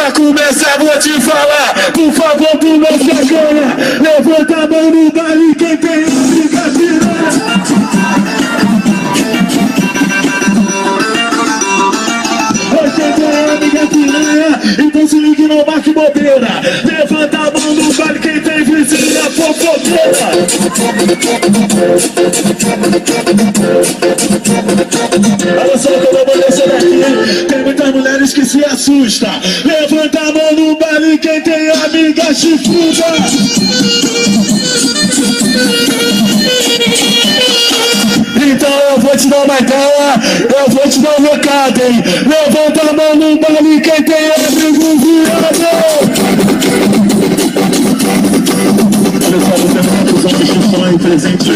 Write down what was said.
pra começar vou te falar, por favor tu não se acanha. Levanta a mão no baile quem tem amiga piranha. Quem tem amiga piranha, então se ligue, não marque bobeira. Levanta a mão no baile quem tem vizinha fofoqueira. Olha só como eu vou descer daqui, tem muitas mulheres que se assustam. Levanta a mão no baile quem tem amiga chifruda. Então eu vou te dar uma ideia, eu vou te dar um recado, hein. Levanta a mão no baile quem tem amigo viado. Olha só, você não vai usar de chifrão aí presente.